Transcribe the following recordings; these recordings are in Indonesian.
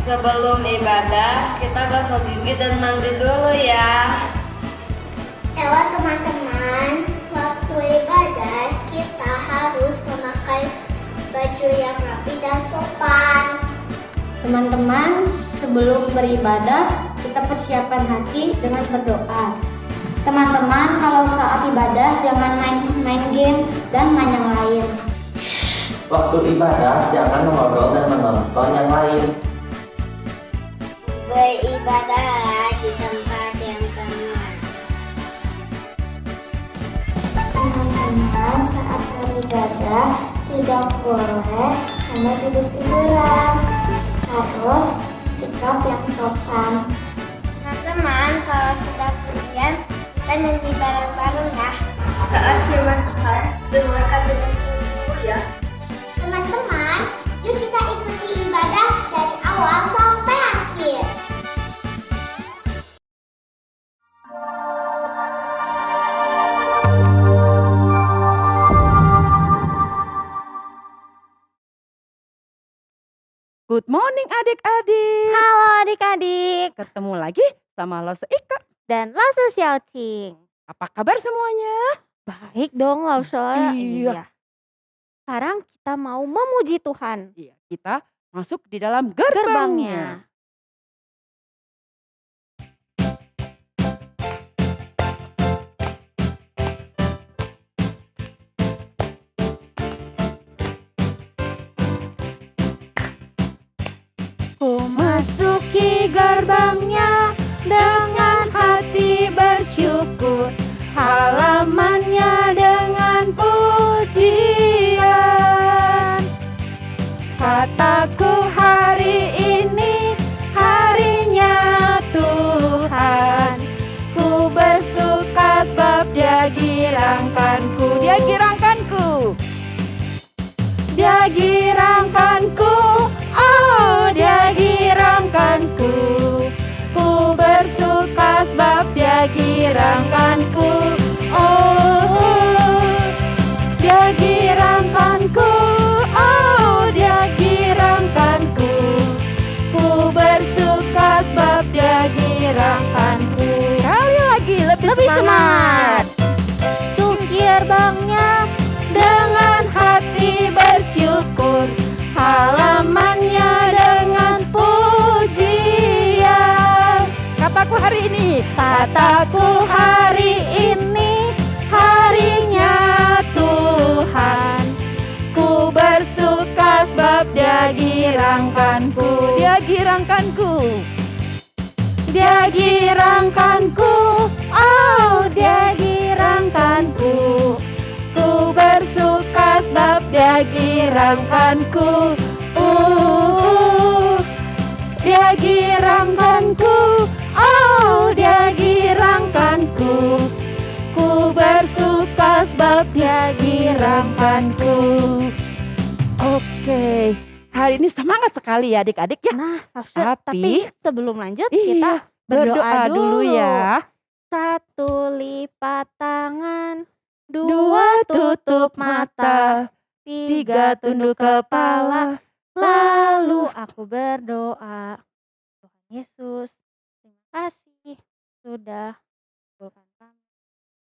Sebelum ibadah, kita gosok gigi dan mandi dulu ya. Halo teman-teman, waktu ibadah kita harus memakai baju yang rapi dan sopan. Teman-teman, sebelum beribadah, kita persiapkan hati dengan berdoa. Teman-teman, kalau saat ibadah jangan main game dan main yang lain. Waktu ibadah jangan mengobrol dan menonton yang lain. Beribadah di tempat yang tenang. Teman-teman, saat beribadah tidak boleh hanya tidur-tiduran. Harus sikap yang sopan. Teman-teman, kalau sudah kemudian kita nyanyi bareng-bareng ya. Saat firman Tuhan, dengarkan dengan sungguh-sungguh ya. Teman-teman, yuk kita ikuti ibadah dari awal sampai akhir. Good morning adik-adik. Halo adik-adik Ketemu lagi sama Lause Ika. dan Lause Xiaoqing. Apa kabar semuanya? Baik dong Lause. Iya. Sekarang kita mau memuji Tuhan. Iya, kita masuk di dalam gerbangnya. Ku masuki gerbangnya dengan hati bersyukur, halamannya dengan pujian. Kataku hari ini harinya Tuhan, ku bersuka sebab Dia girangkanku. Dia girangkanku. Dia girangkanku, oh Dia girangkanku. Ku bersuka sebab Dia girangkanku, oh Dia girangkanku, oh Dia girangkanku. Ku bersuka sebab Dia girangkanku. Sekali lagi lebih semangat. Masuk gerbangnya dengan hati bersyukur, halamannya dengan pujian. Kataku hari ini. Kataku hari ini harinya Tuhan, ku bersuka sebab Dia girangkanku. Dia girangkanku. Dia girangkanku, oh Dia girangkanku. Ku bersuka sebab Dia girangkanku, Dia girangkanku, oh Dia girangkanku. Ku bersuka sebab Dia girangkanku. Oke, hari ini semangat sekali ya adik-adik ya. Nah, Tapi sebelum lanjut iya, kita berdoa dulu ya. Satu, lipat tangan. Dua, tutup mata. Tiga, tunduk kepala. Lalu aku berdoa. Tuhan Yesus, terima kasih sudah mengabulkan kami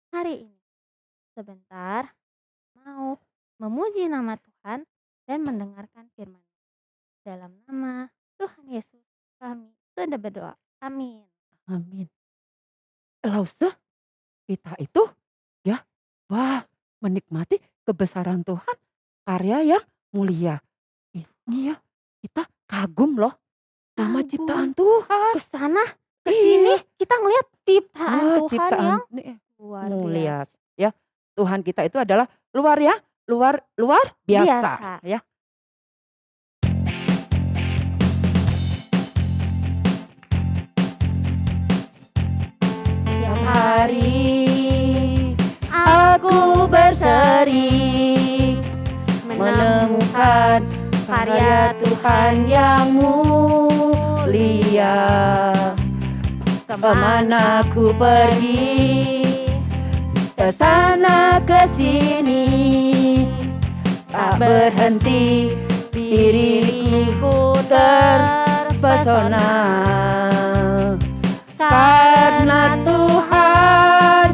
hari ini. Sebentar mau memuji nama Tuhan dan mendengarkan firman. Dalam nama Tuhan Yesus kami sudah berdoa. Amin. Amin. Lause, kita itu ya, menikmati kebesaran Tuhan, karya yang mulia. Ini ya, kita kagum loh sama Kagum. ciptaan Tuhan. Ke sana, ke sini Iya. kita ngelihat ciptaan Wah, Tuhan ciptaan yang ini luar mulia biasa. ya. Tuhan kita itu adalah luar biasa ya. Tiap hari aku berseri menemukan karya Tuhan yang mulia. Kemana ku pergi, ke sana ke sini, tak berhenti diriku terpesona. terpesona. Karena Tuhan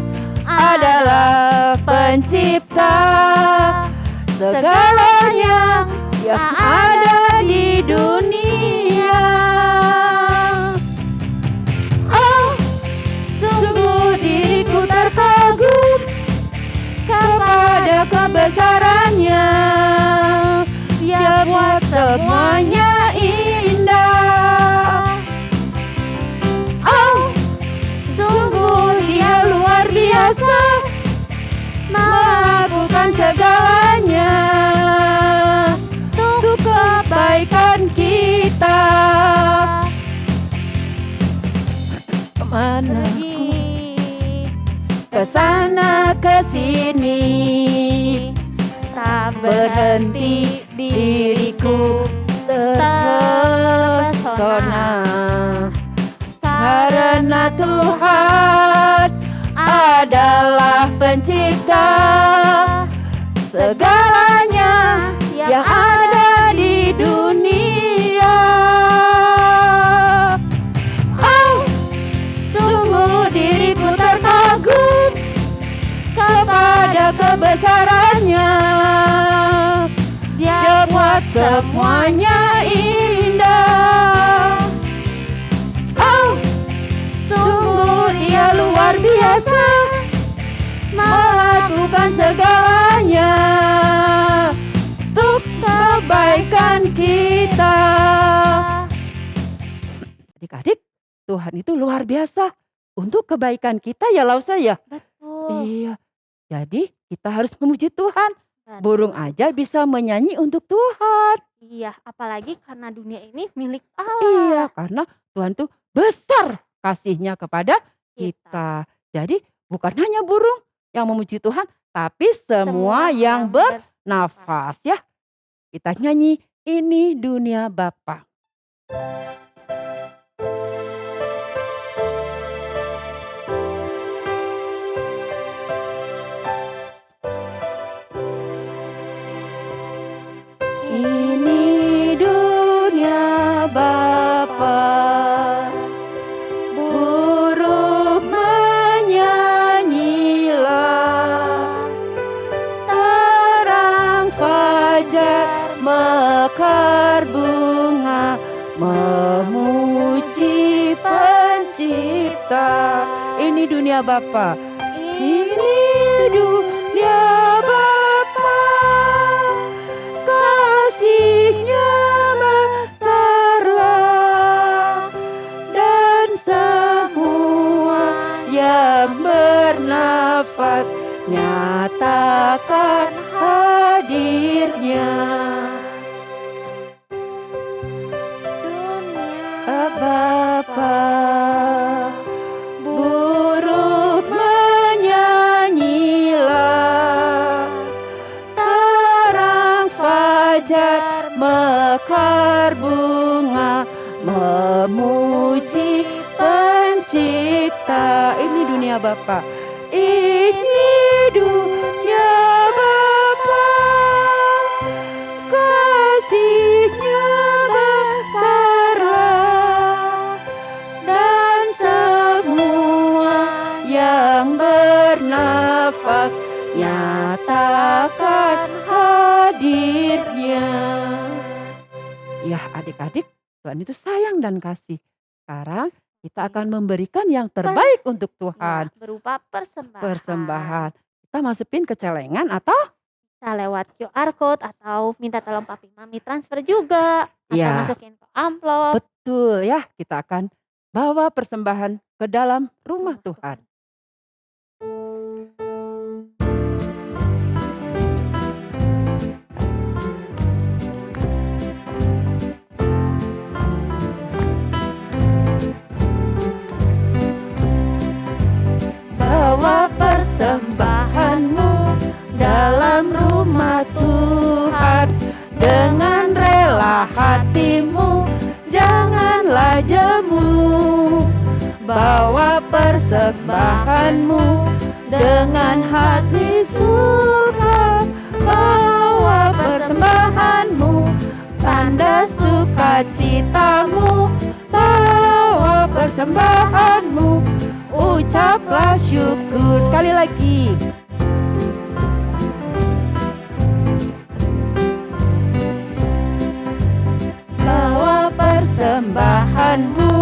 adalah pencipta segalanya yang ada di dunia. Oh, sungguh diriku terkagum kepada kebesarannya. Dia buat semuanya indah. Oh, sungguh dia luar biasa melakukan segalanya untuk kebaikan kita. Kemana aku? Kesana kesini, tak berhenti diriku terpesona. Karena Tuhan adalah pencipta segalanya yang ada di dunia. Oh, sungguh diriku terkagum kepada kebesarannya. Dia buat semuanya indah. Oh, sungguh dia luar biasa melakukan segalanya untuk kebaikan kita. Adik-adik, Tuhan itu luar biasa untuk kebaikan kita ya Lausa ya. Betul. Iya, jadi kita harus memuji Tuhan. Betul. Burung aja bisa menyanyi untuk Tuhan. Iya, apalagi karena dunia ini milik Iya, Allah. karena Tuhan tuh besar kasihnya kepada kita. Jadi bukan hanya burung yang memuji Tuhan, tapi semua yang bernafas ya. Kita nyanyi Ini Dunia Bapa. Ini dunia Bapa, burung menyanyilah, terang fajar mekar bunga, memuji pencipta. Ini dunia Bapa, ini dunia Bapa, kasihnya besarlah, dan semua yang bernafas nyatakan hadirnya. Bapa, burung menyanyilah, terang fajar mekar bunga, memuji pencipta. Ini dunia Bapa, ini dunia Bapa, kasihnya besarlah, dan semua yang bernafas nyatakan hadirnya. Ya adik-adik, Tuhan itu sayang dan kasih. Sekarang kita akan memberikan yang terbaik untuk Tuhan. Berupa persembahan. Persembahan. Kita masukin ke celengan atau? Bisa lewat QR code atau minta tolong papi mami transfer juga. Atau Ya. masukin ke amplop. Betul ya, kita akan bawa persembahan ke dalam rumah Tuhan. Bawa persembahanmu dalam rumah Tuhan dengan rela hatimu, janganlah jemu. Bawa persembahanmu dengan hati suka, bawa persembahanmu, tanda sukacitamu persembahanmu, ucaplah syukur. Sekali lagi. Bawa persembahanmu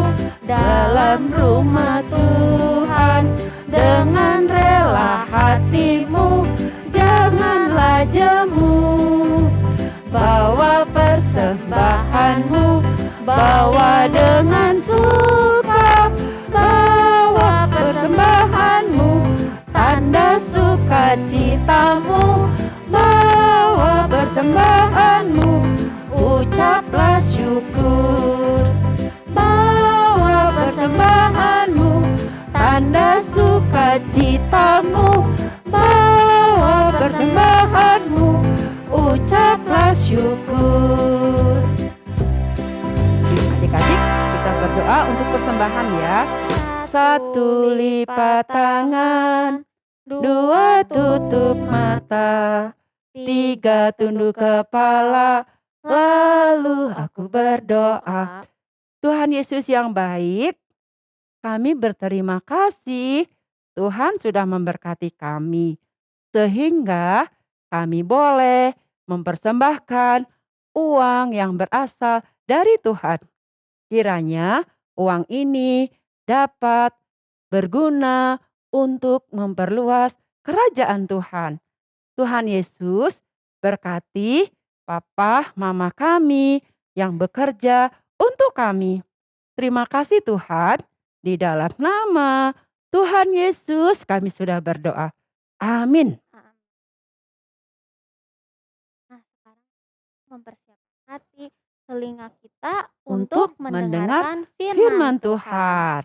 dalam rumah Tuhan dengan rela hatimu, janganlah jemu. Bawa persembahanmu, bawa dengan suka, bawa persembahanmu, tanda sukacitamu, bawa persembahanmu, ucaplah syukur. Bawa persembahanmu, tanda sukacitamu, bawa persembahanmu, ucaplah syukur. Adik-adik, kita berdoa untuk persembahan ya. 1 lipat tangan, 2 tutup mata, 3 tunduk kepala, lalu aku berdoa. Tuhan Yesus yang baik, kami berterima kasih Tuhan sudah memberkati kami, sehingga kami boleh mempersembahkan uang yang berasal dari Tuhan. Kiranya uang ini dapat berguna untuk memperluas kerajaan Tuhan. Tuhan Yesus berkati Papa, Mama kami yang bekerja untuk kami. Terima kasih Tuhan, di dalam nama Tuhan Yesus kami sudah berdoa. Amin. Nah, sekarang mempersiapkan hati, telinga kita Untuk untuk mendengarkan Firman Tuhan.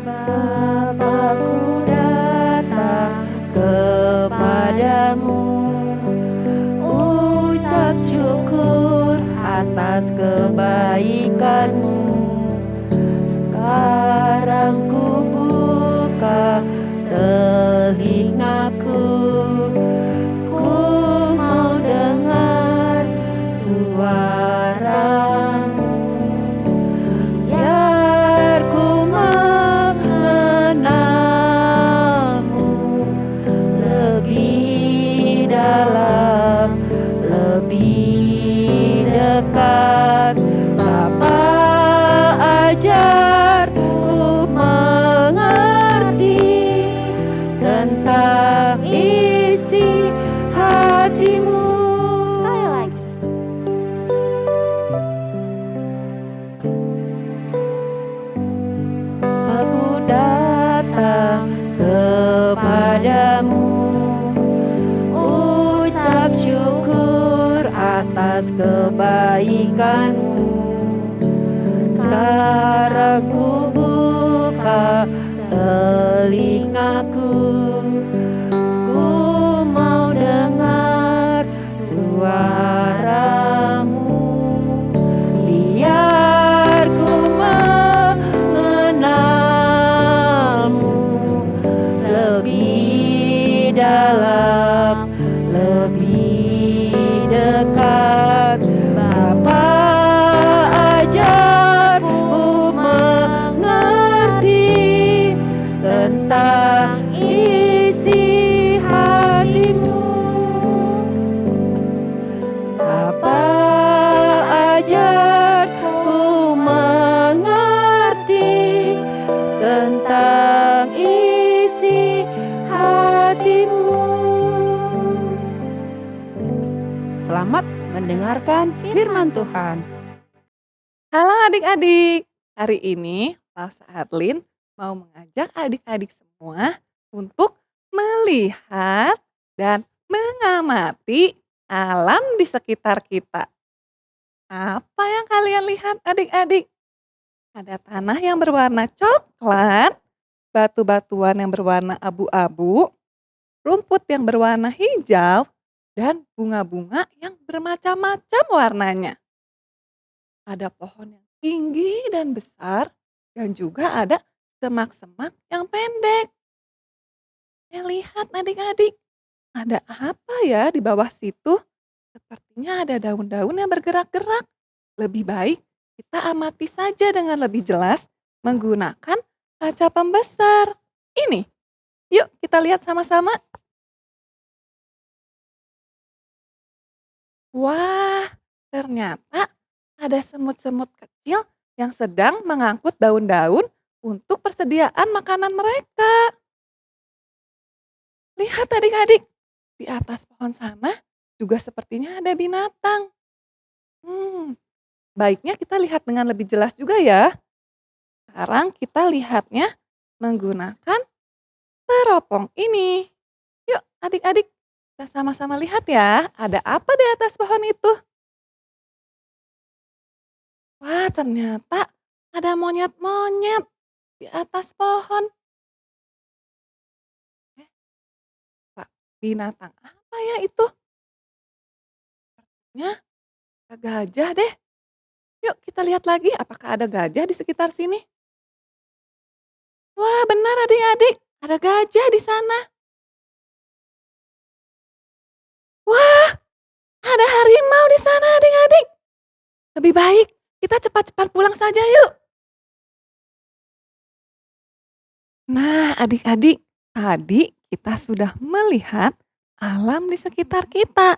Bapakku datang kepadamu, ucap syukur atas kebaikanmu. Sekarang ku buka telingaku, ku mau dengar suaramu. Biar ku mengenalmu lebih dalam, lebih dekat. Bapa, ajar ku mengerti tentang isi hatimu. Sekali lagi. Aku datang kepadamu, ucap syukur atas kebaikanmu. Sekarang ku buka telingaku, ku mau dengar suaramu. Biar ku mengenalmu lebih dalam, lebih dekat. Bapa, ajar ku mengerti tentang isi hatimu. Bapa, ajar ku mengerti tentang isi hatimu. Selamat mendengarkan firman Tuhan. Halo adik-adik, hari ini Lasa Arlin mau mengajak adik-adik semua untuk melihat dan mengamati alam di sekitar kita. Apa yang kalian lihat adik-adik? Ada tanah yang berwarna coklat, batu-batuan yang berwarna abu-abu, rumput yang berwarna hijau, dan bunga-bunga yang bermacam-macam warnanya. Ada pohon yang tinggi dan besar, dan juga ada semak-semak yang pendek. Lihat adik-adik, ada apa ya di bawah situ? Sepertinya ada daun-daun yang bergerak-gerak. Lebih baik kita amati saja dengan lebih jelas menggunakan kaca pembesar. Ini, yuk kita lihat sama-sama. Wah, ternyata ada semut-semut kecil yang sedang mengangkut daun-daun untuk persediaan makanan mereka. Lihat adik-adik, di atas pohon sana juga sepertinya ada binatang. Baiknya kita lihat dengan lebih jelas juga ya. Sekarang kita lihatnya menggunakan teropong ini. Yuk adik-adik, kita sama-sama lihat ya, ada apa di atas pohon itu. Wah, ternyata ada monyet-monyet di atas pohon. Pak, binatang apa ya itu? Sepertinya gajah deh. Yuk kita lihat lagi apakah ada gajah di sekitar sini. Wah, benar adik-adik, ada gajah di sana. Wah, ada harimau di sana adik-adik. Lebih baik kita cepat-cepat pulang saja yuk. Nah adik-adik, tadi kita sudah melihat alam di sekitar kita.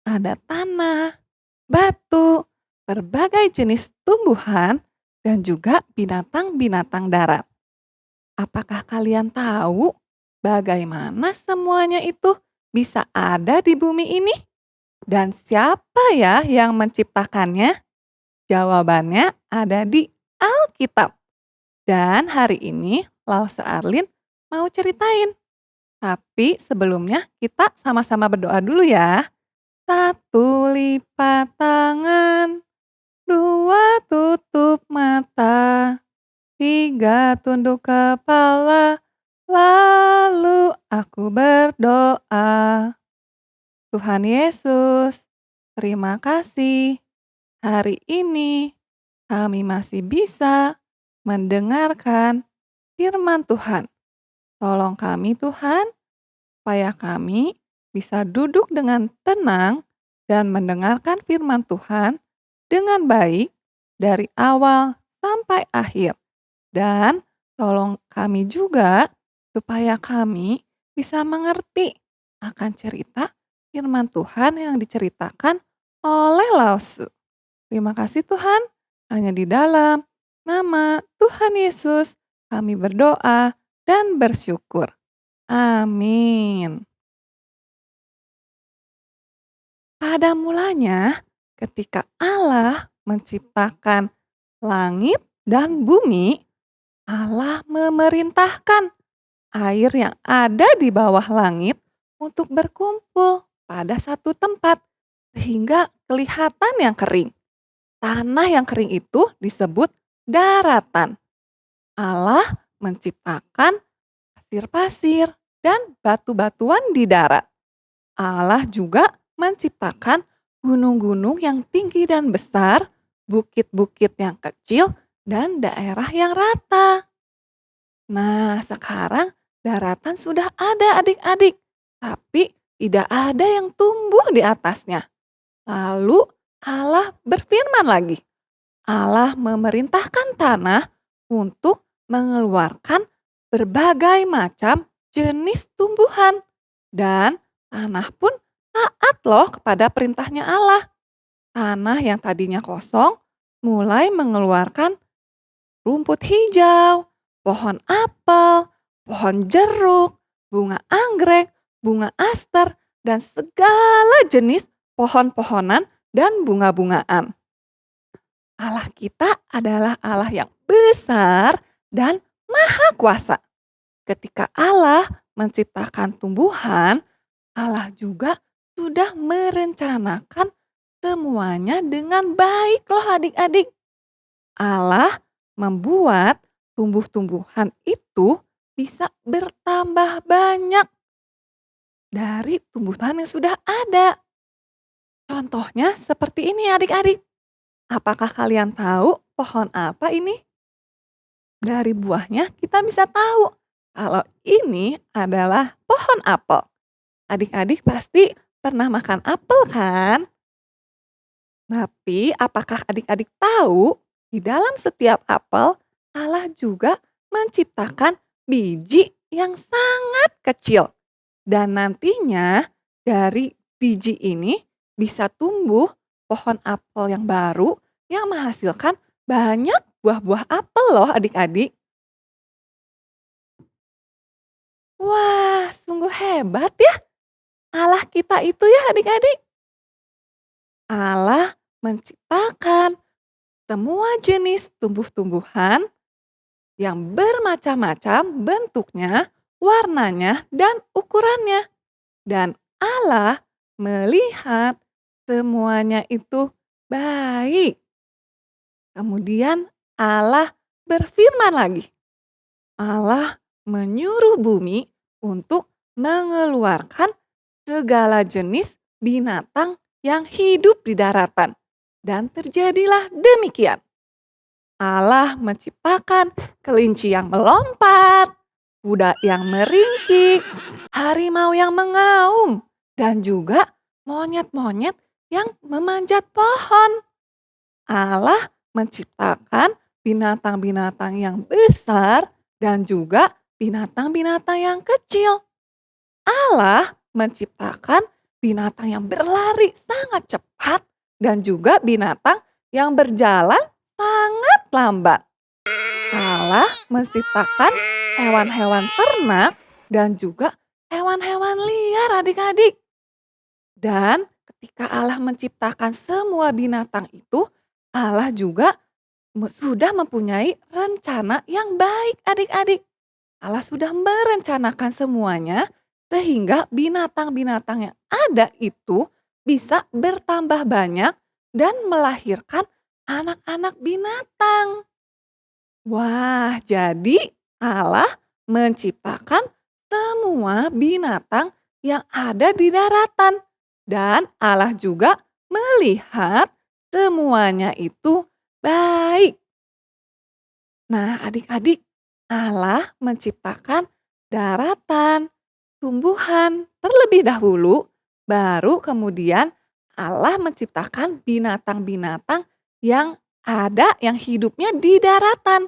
Ada tanah, batu, berbagai jenis tumbuhan, dan juga binatang-binatang darat. Apakah kalian tahu bagaimana semuanya itu bisa ada di bumi ini? Dan siapa ya yang menciptakannya? Jawabannya ada di Alkitab. Dan hari ini Lause Arlin mau ceritain. Tapi sebelumnya kita sama-sama berdoa dulu ya. 1 lipat tangan, 2 tutup mata, 3 tunduk kepala, lalu aku berdoa. Tuhan Yesus, terima kasih. Hari ini kami masih bisa mendengarkan firman Tuhan. Tolong kami Tuhan, supaya kami bisa duduk dengan tenang dan mendengarkan firman Tuhan dengan baik dari awal sampai akhir. Dan tolong kami juga supaya kami bisa mengerti akan cerita firman Tuhan yang diceritakan oleh Lause. Terima kasih Tuhan, hanya di dalam nama Tuhan Yesus kami berdoa dan bersyukur. Amin. Pada mulanya, ketika Allah menciptakan langit dan bumi, Allah memerintahkan air yang ada di bawah langit untuk berkumpul pada satu tempat, sehingga kelihatan yang kering. Tanah yang kering itu disebut daratan. Allah menciptakan pasir-pasir dan batu-batuan di darat. Allah juga menciptakan gunung-gunung yang tinggi dan besar, bukit-bukit yang kecil, dan daerah yang rata. Nah, sekarang daratan sudah ada adik-adik, tapi tidak ada yang tumbuh di atasnya. Lalu Allah berfirman lagi. Allah memerintahkan tanah untuk mengeluarkan berbagai macam jenis tumbuhan. Dan tanah pun taat loh kepada perintahnya Allah. Tanah yang tadinya kosong mulai mengeluarkan rumput hijau, pohon apel, pohon jeruk, bunga anggrek, bunga aster, dan segala jenis pohon-pohonan dan bunga-bungaan. Allah kita adalah Allah yang besar dan maha kuasa. Ketika Allah menciptakan tumbuhan, Allah juga sudah merencanakan semuanya dengan baik loh adik-adik. Allah membuat tumbuh-tumbuhan itu bisa bertambah banyak dari tumbuhan yang sudah ada. Contohnya seperti ini adik-adik. Apakah kalian tahu pohon apa ini? Dari buahnya kita bisa tahu kalau ini adalah pohon apel. Adik-adik pasti pernah makan apel kan? Tapi apakah adik-adik tahu di dalam setiap apel Allah juga menciptakan biji yang sangat kecil. Dan nantinya dari biji ini bisa tumbuh pohon apel yang baru yang menghasilkan banyak buah-buah apel loh adik-adik. Wah, sungguh hebat ya Allah kita itu ya adik-adik. Allah menciptakan semua jenis tumbuh-tumbuhan yang bermacam-macam bentuknya, warnanya, dan ukurannya. Dan Allah melihat semuanya itu baik. Kemudian Allah berfirman lagi. Allah menyuruh bumi untuk mengeluarkan segala jenis binatang yang hidup di daratan. Dan terjadilah demikian. Allah menciptakan kelinci yang melompat, kuda yang meringkik, harimau yang mengaum, dan juga monyet-monyet yang memanjat pohon. Allah menciptakan binatang-binatang yang besar dan juga binatang-binatang yang kecil. Allah menciptakan binatang yang berlari sangat cepat dan juga binatang yang berjalan sangat lambat. Allah menciptakan hewan-hewan ternak dan juga hewan-hewan liar adik-adik. Dan ketika Allah menciptakan semua binatang itu, Allah juga sudah mempunyai rencana yang baik adik-adik. Allah sudah merencanakan semuanya sehingga binatang-binatang yang ada itu bisa bertambah banyak dan melahirkan anak-anak binatang. Wah, jadi Allah menciptakan semua binatang yang ada di daratan. Dan Allah juga melihat semuanya itu baik. Nah, adik-adik, Allah menciptakan daratan, tumbuhan terlebih dahulu, baru kemudian Allah menciptakan binatang-binatang yang ada yang hidupnya di daratan.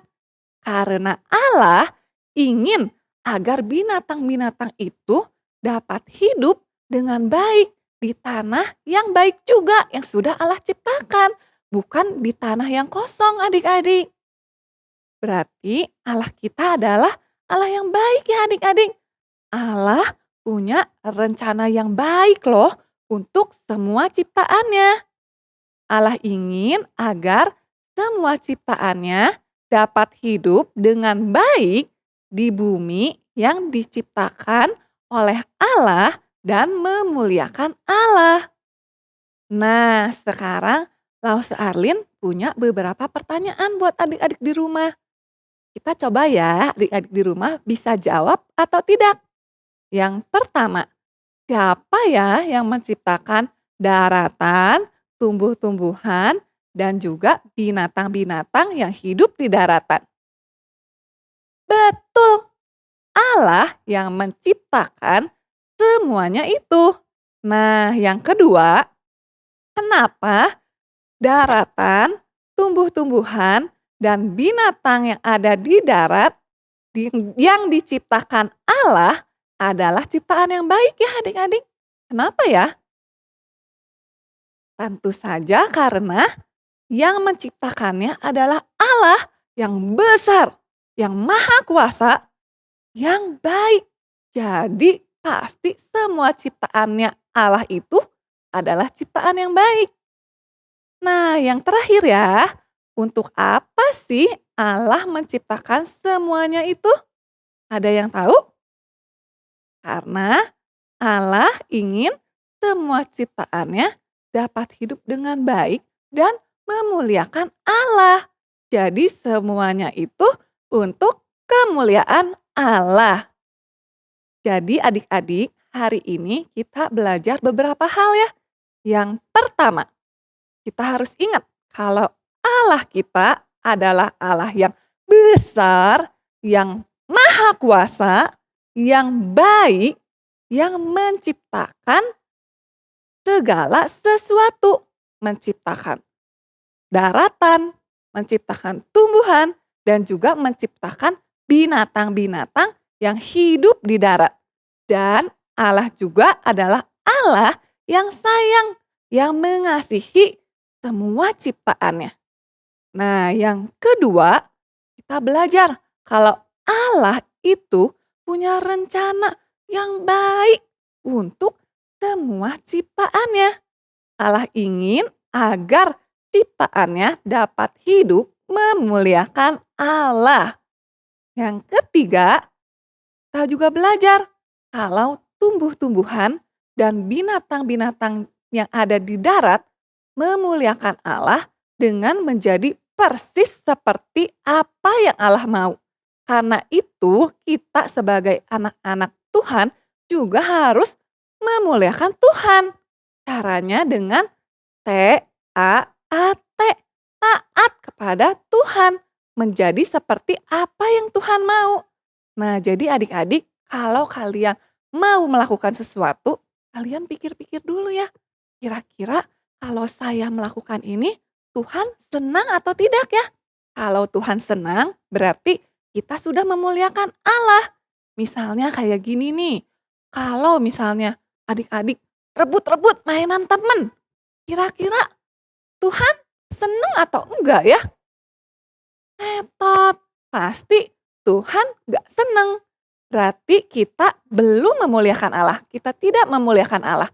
Karena Allah ingin agar binatang-binatang itu dapat hidup dengan baik di tanah yang baik juga yang sudah Allah ciptakan, bukan di tanah yang kosong adik-adik. Berarti Allah kita adalah Allah yang baik ya adik-adik. Allah punya rencana yang baik loh untuk semua ciptaannya. Allah ingin agar semua ciptaannya dapat hidup dengan baik di bumi yang diciptakan oleh Allah dan memuliakan Allah. Nah, sekarang Lause Arlin punya beberapa pertanyaan buat adik-adik di rumah. Kita coba ya adik-adik di rumah bisa jawab atau tidak. Yang pertama, siapa ya yang menciptakan daratan, tumbuh-tumbuhan, dan juga binatang-binatang yang hidup di daratan? Betul, Allah yang menciptakan semuanya itu. Nah, yang kedua, kenapa daratan, tumbuh-tumbuhan, dan binatang yang ada di darat yang diciptakan Allah adalah ciptaan yang baik ya adik-adik? Kenapa ya? Tentu saja karena yang menciptakannya adalah Allah yang besar, yang maha kuasa, yang baik. Jadi pasti semua ciptaannya Allah itu adalah ciptaan yang baik. Nah, yang terakhir ya, untuk apa sih Allah menciptakan semuanya itu? Ada yang tahu? Karena Allah ingin semua ciptaannya dapat hidup dengan baik dan memuliakan Allah. Jadi semuanya itu untuk kemuliaan Allah. Jadi adik-adik, hari ini kita belajar beberapa hal ya. Yang pertama, kita harus ingat kalau Allah kita adalah Allah yang besar, yang maha kuasa, yang baik, yang menciptakan segala sesuatu. Menciptakan daratan, menciptakan tumbuhan, dan juga menciptakan binatang-binatang yang hidup di darat. Dan Allah juga adalah Allah yang sayang, yang mengasihi semua ciptaannya. Nah, yang kedua, kita belajar kalau Allah itu punya rencana yang baik untuk semua ciptaannya. Allah ingin agar ciptaannya dapat hidup memuliakan Allah. Yang ketiga, kita juga belajar kalau tumbuh-tumbuhan dan binatang-binatang yang ada di darat memuliakan Allah dengan menjadi persis seperti apa yang Allah mau. Karena itu kita sebagai anak-anak Tuhan juga harus memuliakan Tuhan. Caranya dengan T-A-A-T, taat kepada Tuhan, menjadi seperti apa yang Tuhan mau. Nah, jadi adik-adik, kalau kalian mau melakukan sesuatu, kalian pikir-pikir dulu ya. Kira-kira kalau saya melakukan ini, Tuhan senang atau tidak ya? Kalau Tuhan senang, berarti kita sudah memuliakan Allah. Misalnya kayak gini nih, kalau misalnya adik-adik rebut-rebut mainan temen, kira-kira Tuhan seneng atau enggak ya? Tetot, pasti Tuhan enggak seneng. Berarti kita belum memuliakan Allah, kita tidak memuliakan Allah.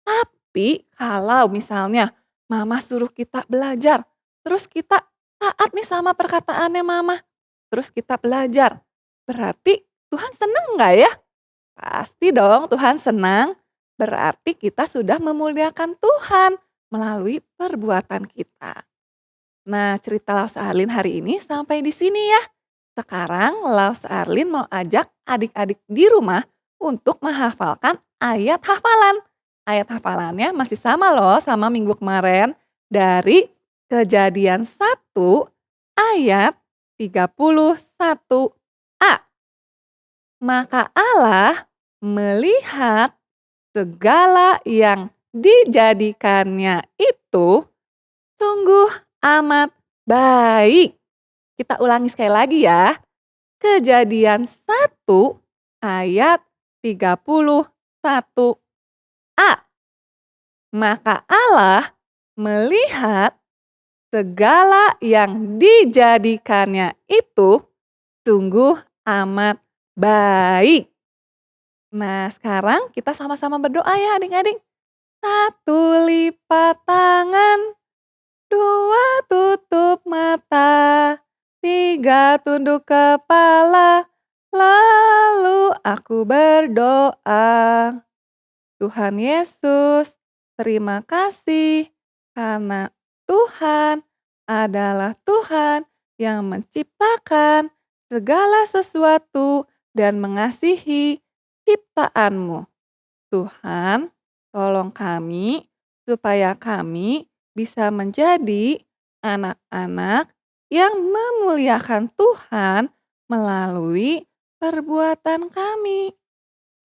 Tapi kalau misalnya mama suruh kita belajar, terus kita taat nih sama perkataannya mama, terus kita belajar, berarti Tuhan seneng enggak ya? Pasti dong Tuhan senang. Berarti kita sudah memuliakan Tuhan melalui perbuatan kita. Nah, cerita Laus Arlin hari ini sampai di sini ya. Sekarang Laus Arlin mau ajak adik-adik di rumah untuk menghafalkan ayat hafalan. Ayat hafalannya masih sama loh sama minggu kemarin. Dari Kejadian 1 ayat 31a. Maka Allah melihat segala yang dijadikannya itu sungguh amat baik. Kita ulangi sekali lagi ya. Kejadian 1 ayat 31a. Maka Allah melihat segala yang dijadikannya itu sungguh amat baik. Nah, sekarang kita sama-sama berdoa ya adik-adik. 1 lipat tangan, 2 tutup mata, 3 tunduk kepala, lalu aku berdoa. Tuhan Yesus, terima kasih karena Tuhan adalah Tuhan yang menciptakan segala sesuatu dan mengasihi ciptaanmu. Tuhan, tolong kami supaya kami bisa menjadi anak-anak yang memuliakan Tuhan melalui perbuatan kami.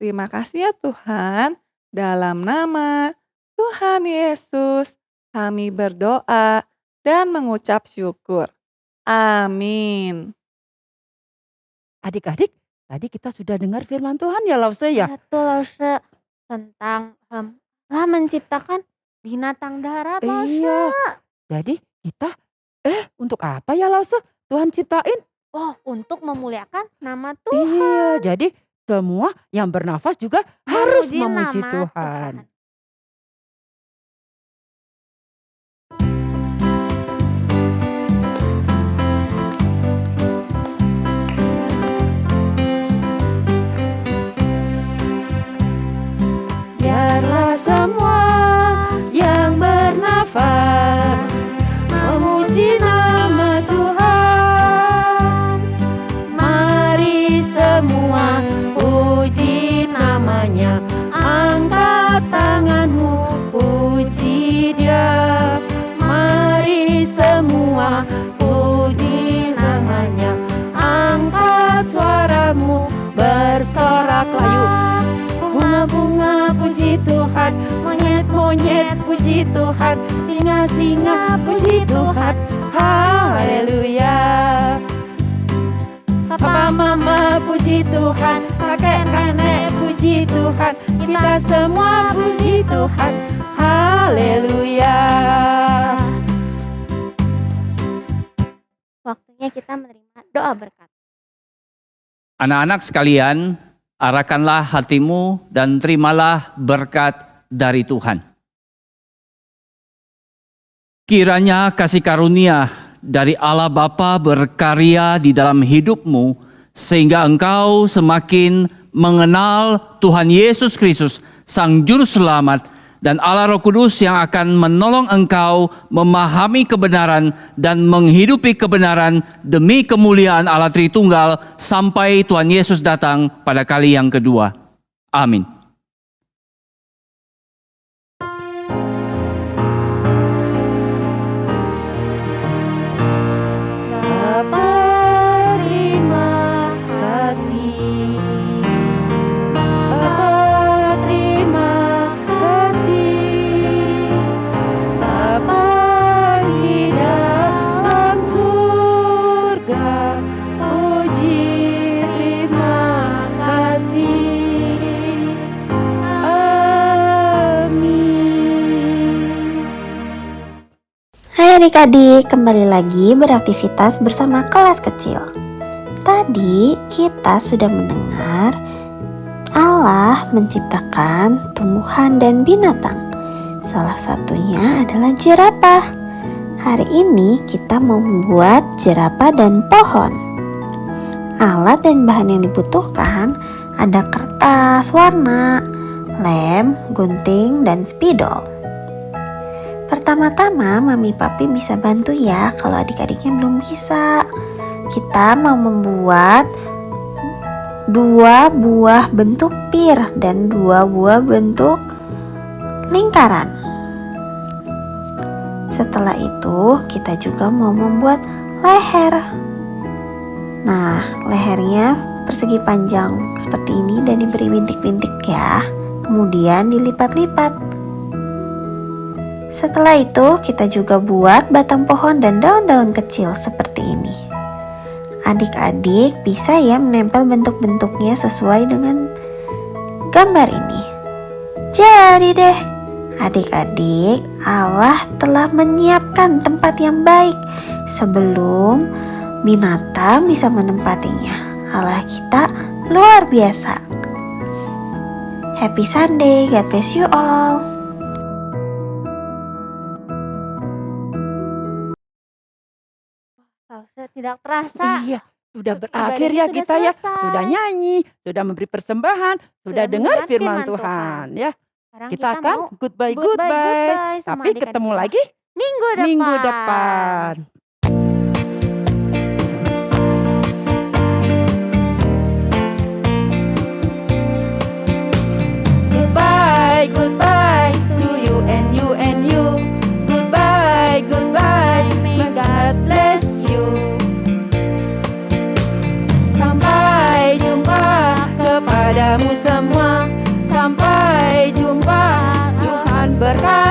Terima kasih ya Tuhan, dalam nama Tuhan Yesus kami berdoa dan mengucap syukur. Amin. Adik-adik, tadi kita sudah dengar firman Tuhan ya Lause ya? Betul Lause, tentang Allah menciptakan binatang darat Lause. Iya. Jadi kita untuk apa ya Lause Tuhan ciptain? Oh, untuk memuliakan nama Tuhan. Iya, jadi semua yang bernafas juga harus memuji nama Tuhan. Biarlah semua yang bernafas memuji nama Tuhan. Mari semua puji namanya, angkat Tuhan, monyet-monyet puji Tuhan, singa-singa puji Tuhan. Haleluya. Papa mama puji Tuhan, kakek nenek puji Tuhan, kita semua puji Tuhan. Haleluya. Waktunya kita menerima doa berkat. Anak-anak sekalian, arahkanlah hatimu dan terimalah berkat dari Tuhan. Kiranya kasih karunia dari Allah Bapa berkarya di dalam hidupmu, sehingga engkau semakin mengenal Tuhan Yesus Kristus, Sang Juru Selamat, dan Allah Roh Kudus yang akan menolong engkau memahami kebenaran dan menghidupi kebenaran demi kemuliaan Allah Tritunggal sampai Tuhan Yesus datang pada kali yang kedua. Amin. Hai adik-adik, kembali lagi beraktivitas bersama kelas kecil. Tadi kita sudah mendengar Allah menciptakan tumbuhan dan binatang. Salah satunya adalah jerapah. Hari ini kita mau membuat jerapah dan pohon. Alat dan bahan yang dibutuhkan ada kertas warna, lem, gunting, dan spidol. Pertama-tama Mami Papi bisa bantu ya kalau adik-adiknya belum bisa. Kita mau membuat 2 buah bentuk pir dan 2 buah bentuk lingkaran. Setelah itu kita juga mau membuat leher. Nah, lehernya persegi panjang seperti ini dan diberi bintik-bintik ya. Kemudian dilipat-lipat. Setelah itu kita juga buat batang pohon dan daun-daun kecil seperti ini. Adik-adik bisa ya menempel bentuk-bentuknya sesuai dengan gambar ini. Jadi deh, adik-adik, Allah telah menyiapkan tempat yang baik sebelum binatang bisa menempatinya. Allah kita luar biasa. Happy Sunday, God bless you all. Tidak terasa. Iya, sudah berakhir ya Sudah kita ya. selesai. Sudah nyanyi, sudah memberi persembahan, sudah dengar mendengar firman firman Tuhan ya. Sekarang Kita akan mau goodbye. goodbye sama Tapi adik-adik ketemu kita. lagi minggu depan. Goodbye, goodbye to you and you and you. Goodbye, goodbye. May God bless you. Sampai jumpa kepadamu semua. Sampai jumpa. Tuhan berkati.